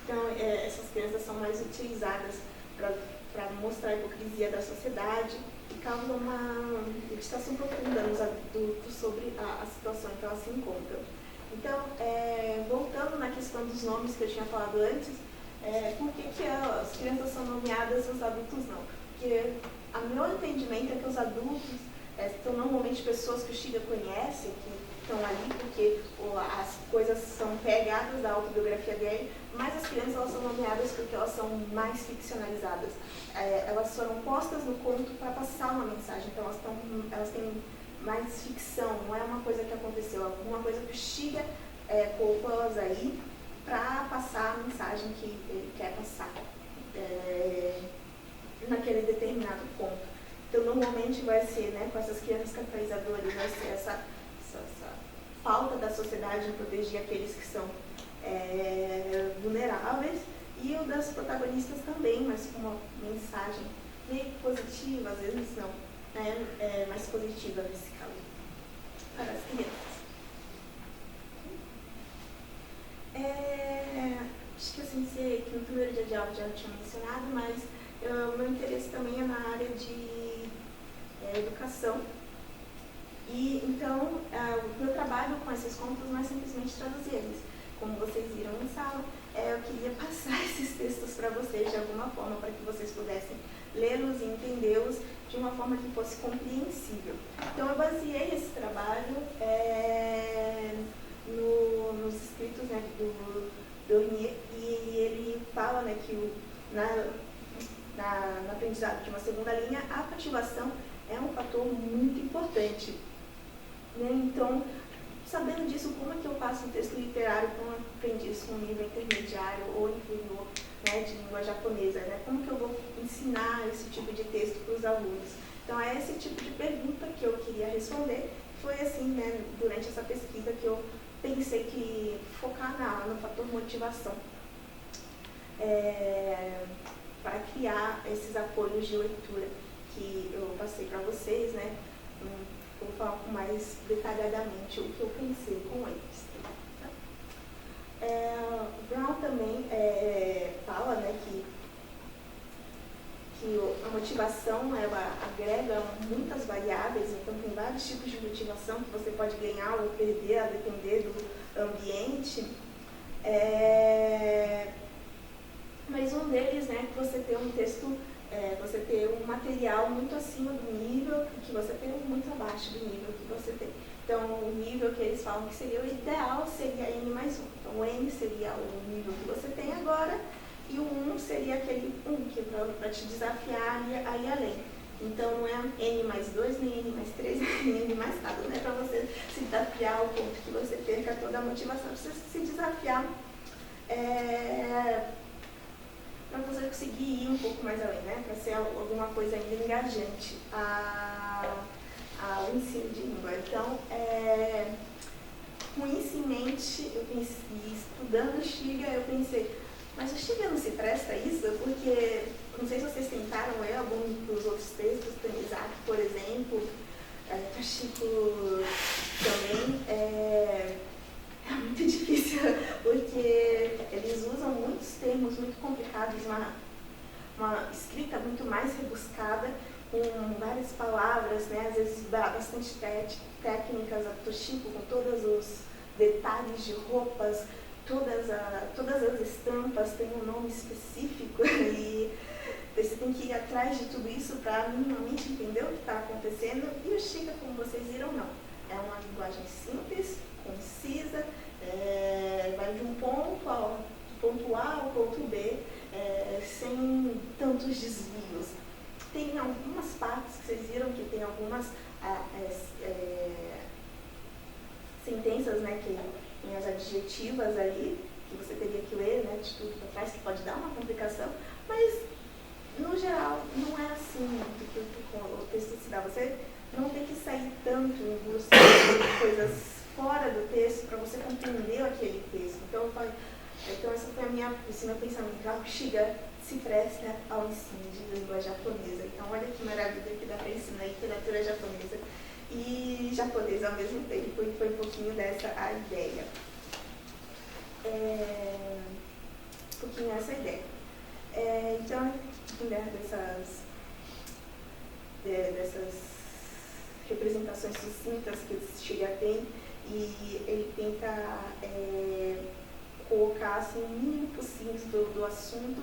Então, essas crianças são mais utilizadas para mostrar a hipocrisia da sociedade e causam uma meditação profunda nos adultos sobre a situação em que elas se encontram. Então, voltando na questão dos nomes que eu tinha falado antes, por que as crianças são nomeadas e os adultos não? Porque o meu entendimento é que os adultos são normalmente pessoas que o Shiga conhece, que estão ali porque as coisas são pegadas da autobiografia dele, mas as crianças elas são nomeadas porque elas são mais ficcionalizadas. Elas foram postas no conto para passar uma mensagem, então elas têm mais ficção, não é uma coisa que aconteceu, é alguma coisa que o Shiga colocou elas aí para passar a mensagem que ele quer passar naquele determinado ponto. Então, normalmente vai ser, né, com essas crianças catalisadoras, vai ser essa falta da sociedade em proteger aqueles que são vulneráveis, e o das protagonistas também, mas com uma mensagem meio positiva, às vezes não, né, mais positiva nesse caso, para as crianças. Acho que eu sei que no primeiro dia de aula já tinha mencionado, mas o meu interesse também é na área de educação. E então, o meu trabalho com esses contos não é simplesmente traduzir eles. Como vocês viram na sala, eu queria passar esses textos para vocês de alguma forma, para que vocês pudessem lê-los e entendê-los de uma forma que fosse compreensível. Então, eu baseei esse trabalho nos escritos, né, do Dornier, e ele fala, né, que no aprendizado de uma segunda linha, a cativação é um fator muito importante. Né? Então, sabendo disso, como é que eu faço um texto literário para um aprendiz com um nível intermediário ou inferior, né, de língua japonesa? Né? Como que eu vou ensinar esse tipo de texto para os alunos? Então, é esse tipo de pergunta que eu queria responder. Foi assim, né, durante essa pesquisa que eu pensei que focar no fator motivação para criar esses apoios de leitura que eu passei para vocês, né? Vou falar mais detalhadamente o que eu pensei com eles. Tá? motivação, ela agrega muitas variáveis, então tem vários tipos de motivação que você pode ganhar ou perder a depender do ambiente. Mas um deles, né, que você ter um texto, você ter um material muito acima do nível que você tem, muito abaixo do nível que você tem. Então, o nível que eles falam que seria o ideal seria N+1. Então, o N seria o nível que você tem agora, e o 1 seria aquele 1 que para te desafiar aí além. Então, não é N+2, nem N+3, nem N mais nada, não é para você se desafiar ao ponto que você perca toda a motivação. Você se desafiar para você conseguir ir um pouco mais além, né? Para ser alguma coisa ainda engajante ao ensino de língua. Então, com isso em mente, eu pensei, estudando o Xiga, eu pensei, mas o Xiga não se presta a isso? Porque, não sei se vocês tentaram ler algum dos outros textos, do Isaac, por exemplo, Chico também, é muito difícil, porque eles usam muitos termos muito complicados, uma escrita muito mais rebuscada, com várias palavras, né, às vezes bastante técnicas, a Toshiko com todos os detalhes de roupas, todas as estampas têm um nome específico e você tem que ir atrás de tudo isso para minimamente entender o que está acontecendo. E o Xiga, como vocês viram, não. É uma linguagem simples, concisa, vai de um ponto A ao ponto B, sem tantos desvios. Tem algumas partes que vocês viram que tem algumas sentenças, né, que tem as adjetivas ali, que você teria que ler, né, de tudo para trás, que pode dar uma complicação, mas no geral não é assim que o texto se dá. Você não tem que sair tanto em busca de coisas fora do texto para você compreender aquele texto. Então esse foi esse meu pensamento. O Xiga se presta ao ensino de língua japonesa. Então olha que maravilha que dá para ensinar literatura japonesa e japonês ao mesmo tempo, e foi um pouquinho dessa a ideia. Um pouquinho essa ideia. Então, dessas representações sucintas que o Xiga tem, e ele tenta colocar assim, o mínimo possível do assunto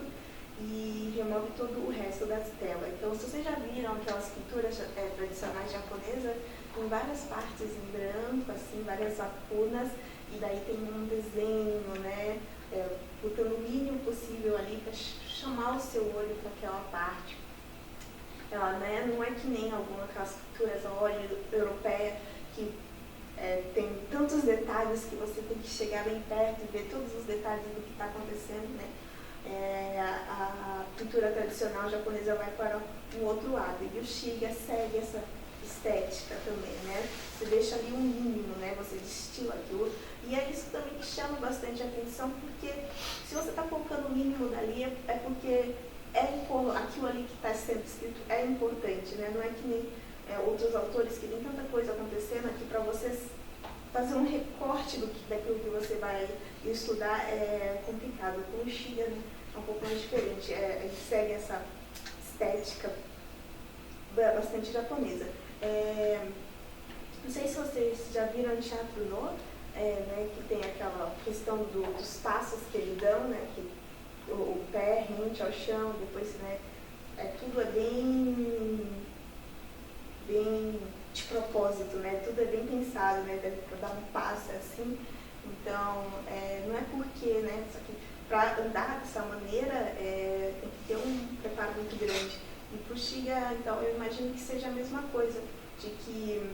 e remove todo o resto das telas. Então, se vocês já viram aquelas pinturas tradicionais japonesas, tem várias partes em branco, assim, várias lacunas, e daí tem um desenho, né, botando o mínimo possível ali para chamar o seu olho para aquela parte. Ela, né, não é que nem algumas daquelas pinturas a óleo europeia que tem tantos detalhes que você tem que chegar bem perto e ver todos os detalhes do que está acontecendo, né? A pintura tradicional japonesa vai para um outro lado, e o Xiga segue essa estética também, né? Você deixa ali um mínimo, né? Você destila aquilo, e é isso também que chama bastante a atenção, porque se você está colocando o mínimo dali, é porque aquilo ali que está sendo escrito é importante, né? Não é que nem outros autores que tem tanta coisa acontecendo aqui para vocês fazer um recorte daquilo que você vai estudar é complicado. Com o Xiga é um pouco mais diferente, ele segue essa estética bastante japonesa. Não sei se vocês já viram em Teatro No, né, que tem aquela questão dos passos que eles dão, né, que o pé rente ao chão, depois, né, tudo é bem de propósito, né, tudo é bem pensado, né, para dar um passo assim. Então, não é porque, né, só que para andar dessa maneira tem que ter um preparo muito grande. E para o Xiga, então, eu imagino que seja a mesma coisa, de que,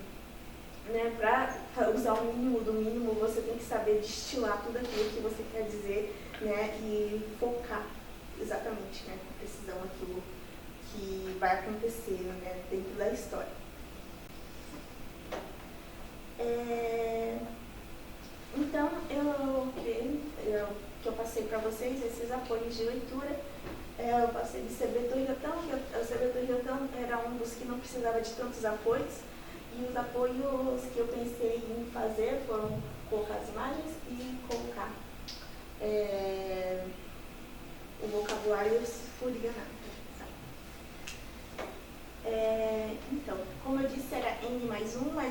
né, para usar o mínimo do mínimo, você tem que saber destilar tudo aquilo que você quer dizer, né, e focar exatamente, né, com precisão aquilo que vai acontecer, né, dentro da história. Então, que eu passei para vocês esses apoios de leitura. Eu passei de Sebeto Ryotão, o Sebeto Ryotão era um dos que não precisava de tantos apoios, e os apoios que eu pensei em fazer foram colocar as imagens e colocar o vocabulário furiganato.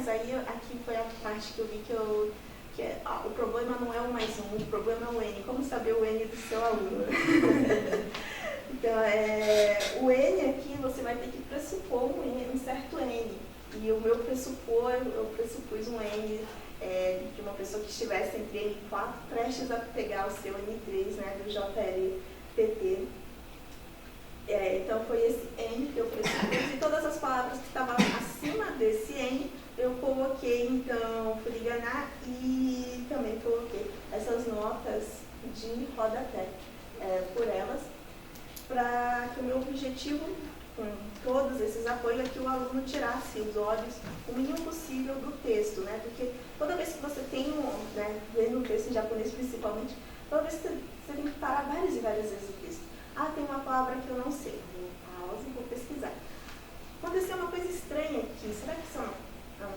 mas aí aqui foi a parte que eu vi o problema não é o mais um, o problema é o N. Como saber o N do seu aluno? Então, o N aqui você vai ter que pressupor um certo N. E o meu pressupor, eu pressupus um N de uma pessoa que estivesse entre N4, prestes a pegar o seu N3, né, do JLTT. Então foi esse N que eu pressupus, e todas as palavras que estavam acima desse N, eu coloquei então filigranar e também coloquei essas notas de rodapé por elas, para que o meu objetivo com todos esses apoios é que o aluno tirasse os olhos o mínimo possível do texto, né? Porque toda vez que você tem lendo um texto em japonês principalmente, toda vez que você tem que parar várias e várias vezes o texto. Ah, tem uma palavra que eu não sei, vou pausa e vou pesquisar. Aconteceu uma coisa estranha aqui, será que isso é uma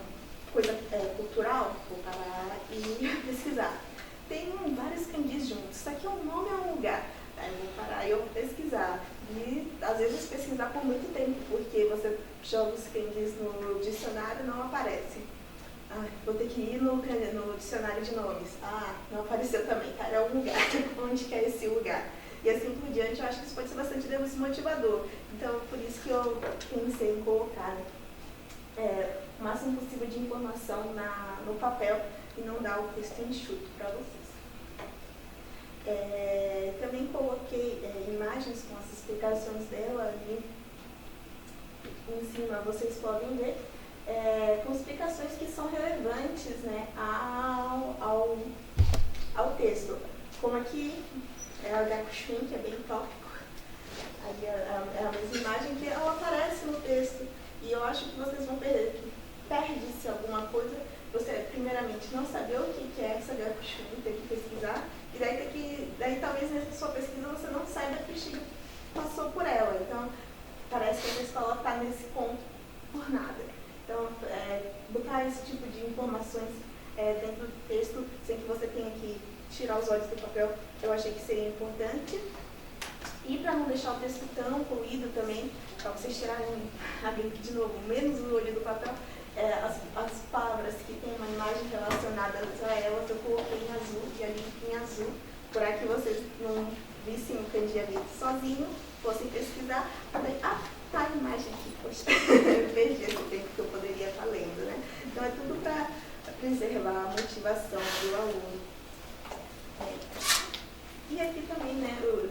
coisa cultural? Vou parar e pesquisar. Tem vários kanjis juntos, isso aqui é um nome ou um lugar? Aí eu vou parar e eu vou pesquisar. E às vezes pesquisar por muito tempo, porque você joga os kanjis no dicionário e não aparece. Vou ter que ir no dicionário de nomes. Não apareceu também, cara, é um lugar. Onde que é esse lugar? E assim por diante, eu acho que isso pode ser bastante desmotivador. Então, por isso que eu pensei em colocar o máximo possível de informação no papel e não dar o texto enxuto para vocês. Também coloquei imagens com as explicações dela ali em cima, vocês podem ver, com explicações que são relevantes, né, ao texto. Como aqui é a Gakushin, que é bem tópico, aí é a mesma imagem que ela aparece no texto. E eu acho que vocês vão perder, que perde-se alguma coisa, você primeiramente não saber o que é essa Gakushin, ter que pesquisar, e daí talvez nessa sua pesquisa você não saiba que o Shiga passou por ela. Então, parece que a escola está nesse ponto por nada. Então, botar esse tipo de informações dentro do texto, sem que você tenha que tirar os olhos do papel, eu achei que seria importante. E para não deixar o texto tão poluído também, para vocês tirarem, abrir de novo, menos o olho do papel, as palavras que tem uma imagem relacionada a elas, eu coloquei em azul e ali em azul, para que vocês não vissem o kanji ali sozinho, fossem pesquisar, tá a imagem aqui, poxa, eu perdi esse tempo que eu poderia estar lendo, né? Então é tudo para preservar a motivação do aluno. E aqui também, né, eu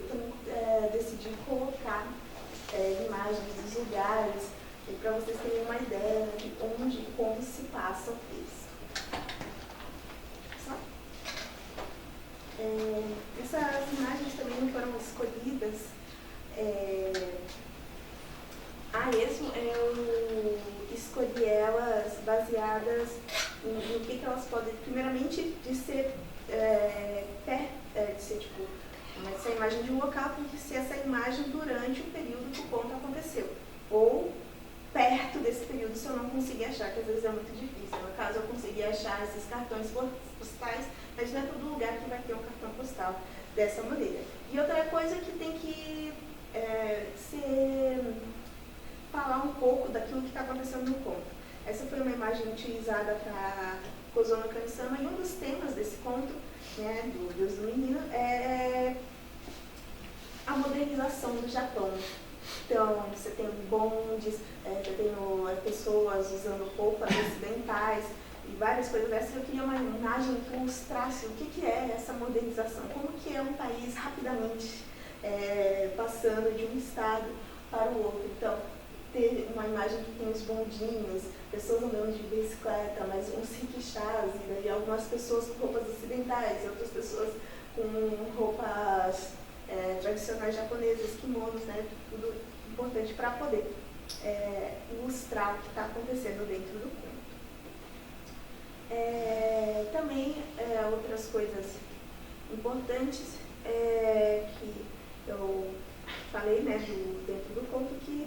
decidi colocar imagens dos lugares, para vocês terem uma ideia de onde e como se passa o texto. Essas imagens também não foram escolhidas a esmo, eu escolhi elas baseadas no que elas podem, primeiramente, de ser tipo, essa imagem de um local tem que ser essa imagem durante o período que o conto aconteceu, ou perto desse período, se eu não conseguir achar, que às vezes é muito difícil. No caso, eu consegui achar esses cartões postais, mas não é todo lugar que vai ter um cartão postal dessa maneira. E outra coisa que tem que falar um pouco daquilo que está acontecendo no conto. Essa foi uma imagem utilizada para Kozono Kami-sama, e um dos temas desse conto, né, do Deus do Menino, é a modernização do Japão. Então, você tem bondes, você tem pessoas usando roupas ocidentais e várias coisas dessas. Eu queria uma imagem que mostrasse o que é essa modernização, como que é um país rapidamente passando de um estado para o outro. Então, ter uma imagem que tem os bondinhos, pessoas andando de bicicleta, mas uns rickshaws, e daí algumas pessoas com roupas ocidentais, outras pessoas com roupas tradicionais japonesas, kimonos, né, tudo importante para poder ilustrar o que está acontecendo dentro do conto. Também outras coisas importantes que eu falei, né, dentro do conto, que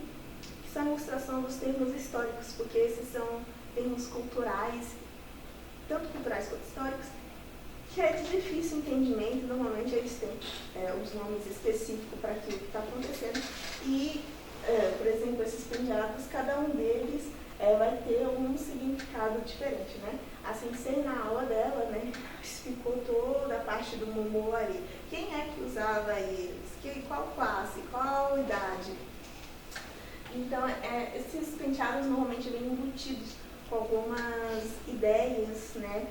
são a ilustração dos termos históricos, porque esses são termos culturais, tanto culturais quanto históricos, que é de difícil entendimento. Normalmente eles têm os nomes específicos para aquilo que está acontecendo. E, por exemplo, esses penjados, cada um deles vai ter um significado diferente, né? A Sensei, na aula dela, né, explicou toda a parte do Momori. Quem é que usava eles? Qual classe? Qual idade? Então, esses penteados normalmente vêm embutidos com algumas ideias, né,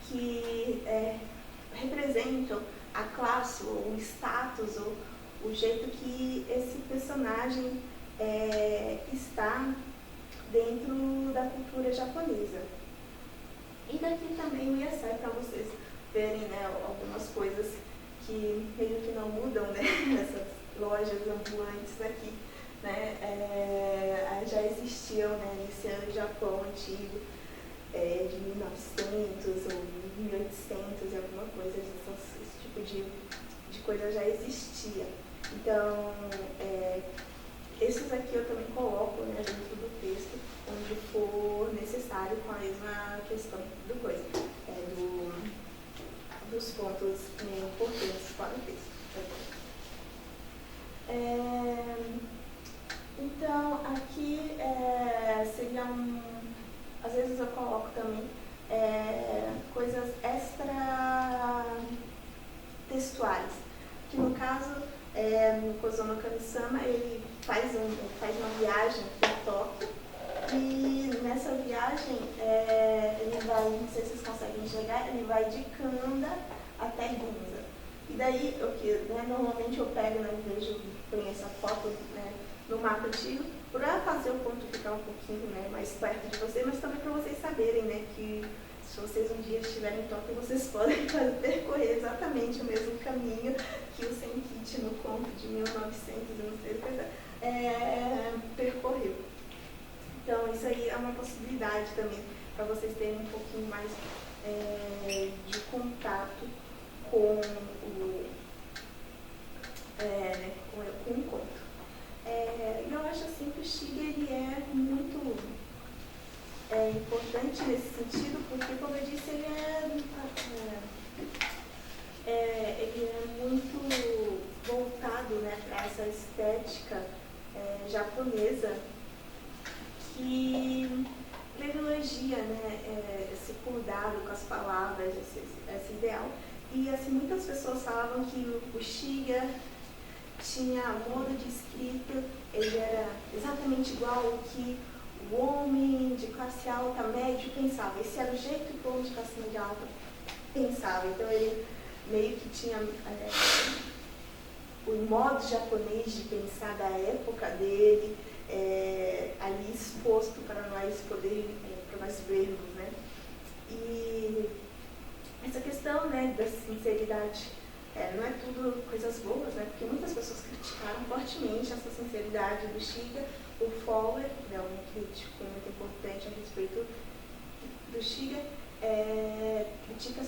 que representam a classe, ou o status, ou o jeito que esse personagem está dentro da cultura japonesa. E daqui também o Yasai, para vocês verem, né, algumas coisas que meio que não mudam, né, nessas lojas ambulantes aqui, né, já existiam, né, nesse Japão antigo, de 1900 ou 1800 e alguma coisa, esse tipo de coisa já existia. Então, esses aqui eu também coloco, né, dentro do texto, onde for necessário, com a mesma questão do coisa, dos pontos importantes para o texto. Então, aqui seria às vezes eu coloco também coisas extra textuais, que no caso, no Kozono Kami-sama, ele faz uma viagem para Tóquio, e nessa viagem ele vai, não sei se vocês conseguem enxergar, ele vai de Kanda até Ginza. E daí, normalmente eu pego, né, ponho essa foto, né, no mapa antigo, para fazer o ponto ficar um pouquinho, né, mais perto de você, mas também para vocês saberem, né, que se vocês um dia estiverem em Tóquio, vocês podem percorrer exatamente o mesmo caminho que o Senkichi no conto de 1900 e não sei percorreu. Então, isso aí é uma possibilidade também para vocês terem um pouquinho mais de contato com o conto. Eu acho assim que o Shiga ele é muito importante nesse sentido, porque, como eu disse, ele é muito voltado, né, para essa estética japonesa que privilegia, né, esse cuidado com as palavras, esse ideal. E assim, muitas pessoas falavam que o Shiga tinha modo de escrita, ele era exatamente igual ao que o homem de classe alta, médio, pensava. Esse era o jeito que o homem de classe média alta pensava. Então ele meio que tinha o modo japonês de pensar da época dele, ali exposto para nós vermos, né? E essa questão, né, da sinceridade, não é tudo coisas boas, né? Porque muitas pessoas criticaram fortemente essa sinceridade do Shiga. O Fowler, né, um crítico muito importante a respeito do Shiga, critica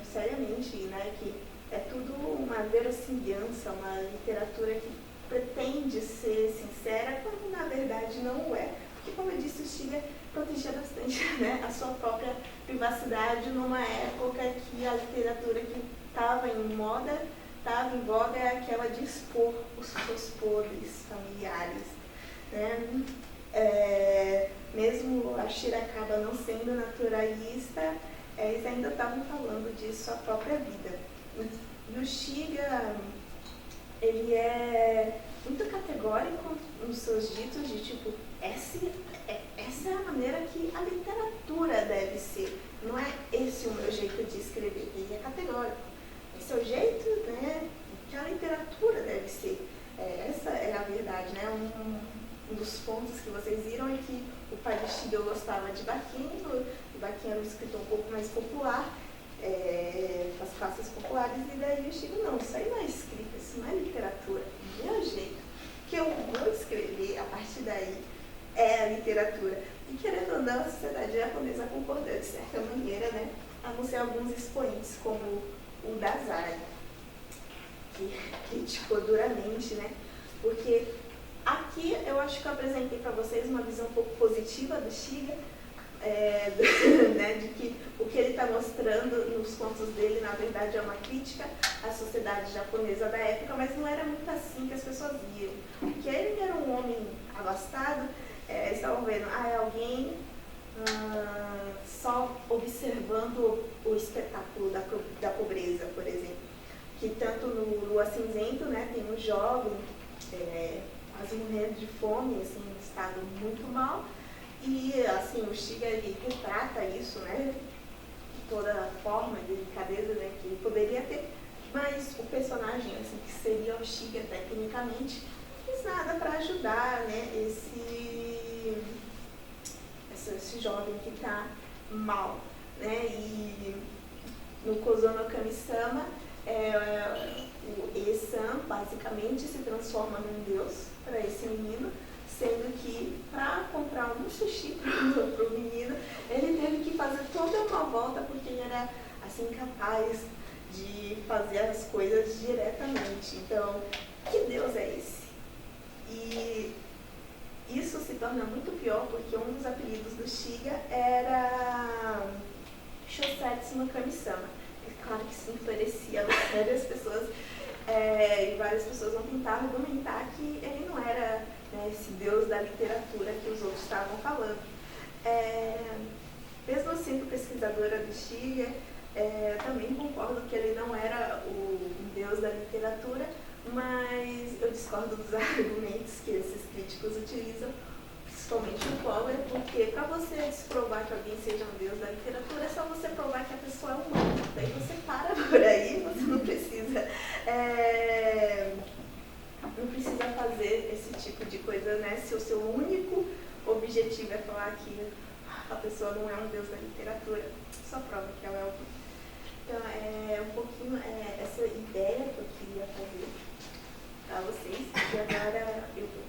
seriamente, né, que é tudo uma verossimilhança, uma literatura que pretende ser sincera, quando na verdade não é. Porque, como eu disse, o Shiga protegia bastante, né, a sua própria privacidade numa época que a literatura que estava em moda, estava em voga, é aquela de expor os seus podres familiares, né? Mesmo a Shirakawa não sendo naturalista, eles ainda estavam falando de sua própria vida. E o Shiga, ele é muito categórico nos seus ditos de tipo, essa é a maneira que a literatura deve ser, não é esse o meu jeito de escrever. Ele é categórico. Esse é o jeito, né, que a literatura deve ser. Essa é a verdade, né? Um dos pontos que vocês viram é que o pai de Shiga gostava de Baquin, o Baquin era um escritor um pouco mais popular, as classes populares, e daí o Shiga, não, isso aí não é escrita, isso não é literatura, do meu jeito, que eu vou escrever, a partir daí é a literatura. E querendo ou não, a sociedade japonesa concordou de certa maneira, né, a não ser alguns expoentes, como o Dazai, que criticou duramente, né, porque aqui eu acho que eu apresentei para vocês uma visão um pouco positiva do Shiga, né, de que o que ele está mostrando nos contos dele, na verdade, é uma crítica à sociedade japonesa da época, mas não era muito assim que as pessoas viam. Porque ele era um homem abastado estavam vendo, é alguém só observando o espetáculo da pobreza, por exemplo. Que tanto no Lua Cinzento, né, tem um jovem quase morrendo de fome, assim, em estado muito mal, e assim, o Stiga ele retrata isso, né, de toda forma, de delicadeza, né, que ele poderia ter, mas o personagem, assim, que seria o Stiga tecnicamente, não fez nada para ajudar, né, esse jovem que está mal, né, e no Kozono Kami-sama, o E-san basicamente se transforma num deus para esse menino, sendo que para comprar um sushi para o menino, ele teve que fazer toda uma volta porque ele era assim incapaz de fazer as coisas diretamente. Então, que deus é esse? E isso se torna muito pior porque um dos apelidos do Shiga era Shosetsu no Kami-sama. É claro que isso enfurecia várias pessoas, e várias pessoas vão tentar argumentar que ele não era, né, esse deus da literatura que os outros estavam falando. Mesmo sendo pesquisadora do Shiga, também concordo que ele não era o deus da literatura, mas eu discordo dos argumentos que esses críticos utilizam, principalmente o Power, porque para você desprovar que alguém seja um deus da literatura, é só você provar que a pessoa é humana. Daí você para por aí, você não precisa fazer esse tipo de coisa, né? Se o seu único objetivo é falar que a pessoa não é um deus da literatura, só prova que ela é humana. Então, é um pouquinho essa ideia que eu queria fazer para vocês, e agora eu vou